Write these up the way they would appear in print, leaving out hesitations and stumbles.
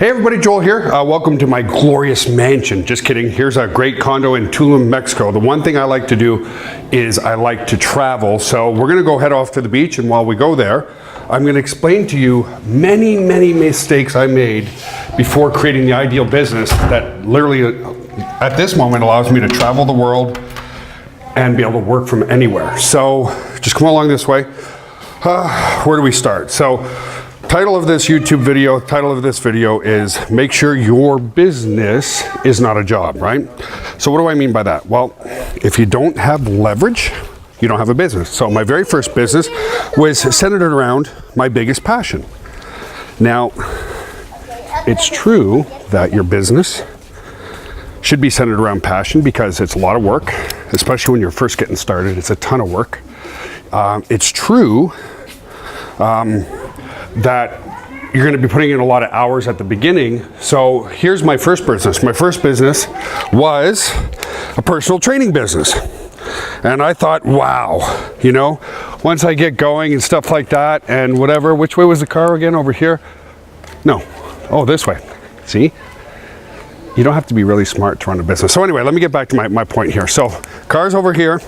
Hey everybody, Joel here. Welcome to my glorious mansion. Just kidding. Here's a great condo in Tulum, Mexico. The one thing I like to do is I like to travel. So we're going to go head off to the beach, and while we go there, I'm going to explain to you many mistakes I made before creating the ideal business that literally at this moment allows me to travel the world and be able to work from anywhere. So just come along this way. Where do we start? So title of this YouTube video, title of this video is make sure your business is not a job, right? So what do I mean by that? Well, if you don't have leverage, you don't have a business. So my very first business was centered around my biggest passion. Now, it's true that your business should be centered around passion because it's a lot of work, especially when you're first getting started. It's a ton of work. It's true that you're going to be putting in a lot of hours at the beginning. So here's my first business. My first business was a personal training business. And I thought, wow, you know, once I get going and stuff like that and whatever, which way was the car again? Over here? No. Oh, this way. See? You don't have to be really smart to run a business. So anyway, let me get back to my point here. So car's over here.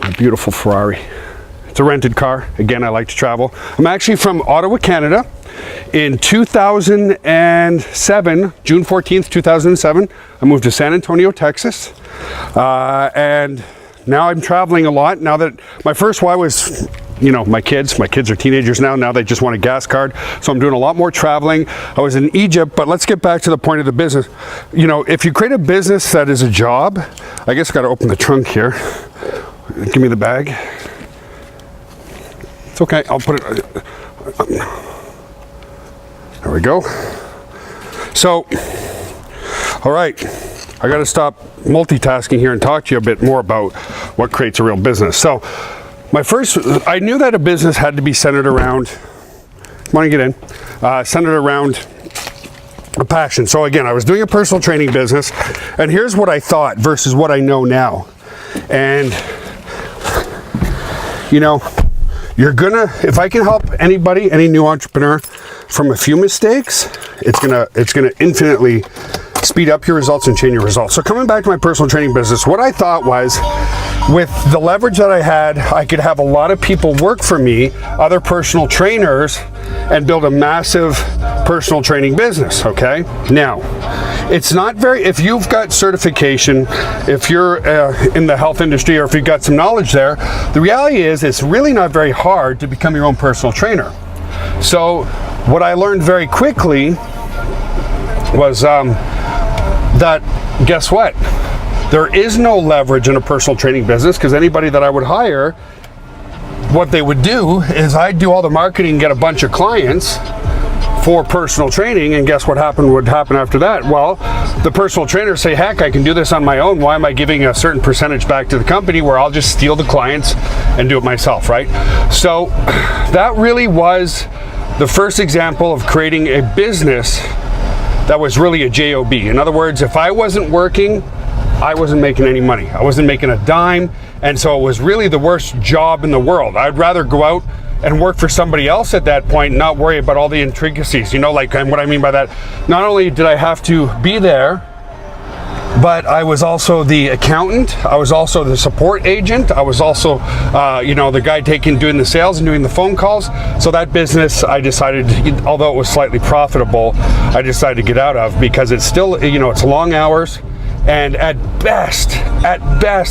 A beautiful Ferrari. It's a rented car. Again, I like to travel. I'm actually from Ottawa, Canada. In 2007, June 14th, 2007, I moved to San Antonio, Texas. And now I'm traveling a lot. Now that my first why was, you know, my kids are teenagers now they just want a gas card. So I'm doing a lot more traveling. I was in Egypt, but let's get back to the point of the business. You know, if you create a business that is a job, I guess I got to open the trunk here. Give me the bag. It's okay, I'll put it, there we go. So, all right, I gotta stop multitasking here and talk to you a bit more about what creates a real business. So, I knew that a business had to be centered around, centered around a passion. So again, I was doing a personal training business, and here's what I thought versus what I know now. And, you know, if I can help anybody, any new entrepreneur from a few mistakes, it's gonna infinitely speed up your results and change your results. So coming back to my personal training business, what I thought was with the leverage that I had, I could have a lot of people work for me, other personal trainers, and build a massive personal training business, okay? Now, it's not very, if you've got certification, if you're in the health industry, or if you've got some knowledge there, the reality is it's really not very hard to become your own personal trainer. So what I learned very quickly was that, guess what? There is no leverage in a personal training business because anybody that I would hire, what they would do is I'd do all the marketing and get a bunch of clients for personal training, and guess what would happen after that? Well, the personal trainers say, heck, I can do this on my own. Why am I giving a certain percentage back to the company where I'll just steal the clients and do it myself, right? So that really was the first example of creating a business that was really a job. In other words, if I wasn't working, I wasn't making any money. I wasn't making a dime, and so it was really the worst job in the world. I'd rather go out and work for somebody else at that point and not worry about all the intricacies, you know, like, and what I mean by that, not only did I have to be there, but I was also the accountant, I was also the support agent, I was also, you know, the guy doing the sales and doing the phone calls. So that business, I decided, although it was slightly profitable, I decided to get out of because it's still, you know, it's long hours. And at best,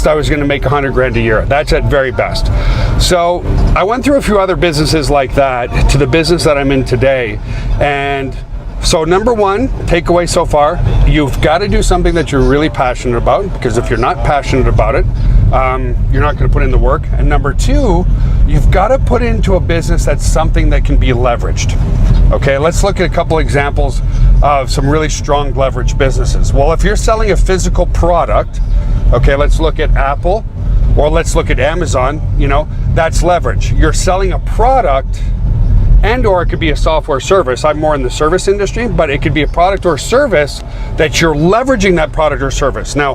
I was going to make $100,000 a year. That's at very best. So I went through a few other businesses like that to the business that I'm in today. And so number one, takeaway so far, you've got to do something that you're really passionate about, because if you're not passionate about it, you're not going to put in the work. And number two, you've got to put into a business that's something that can be leveraged. Okay, let's look at a couple examples of some really strong leverage businesses. Well, if you're selling a physical product, okay, let's look at Apple, or let's look at Amazon, you know, that's leverage. You're selling a product, and or it could be a software service. I'm more in the service industry, but it could be a product or service that you're leveraging that product or service. Now,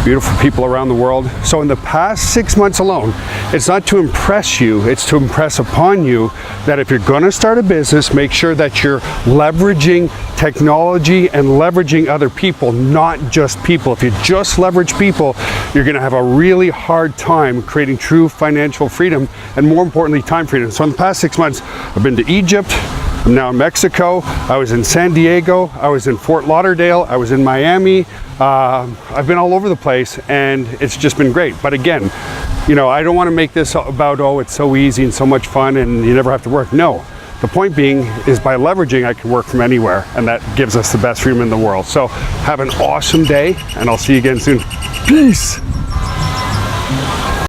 beautiful people around the world. So in the past 6 months alone, it's not to impress you, it's to impress upon you that if you're going to start a business, make sure that you're leveraging technology and leveraging other people, not just people. If you just leverage people, you're going to have a really hard time creating true financial freedom, and more importantly, time freedom. So in the past 6 months, I've been to Egypt, I'm now in Mexico, I was in San Diego, I was in Fort Lauderdale, I was in Miami. I've been all over the place, and it's just been great. But again, you know, I don't want to make this about, oh, it's so easy and so much fun and you never have to work. No, the point being is by leveraging, I can work from anywhere, and that gives us the best freedom in the world. So have an awesome day, and I'll see you again soon. Peace.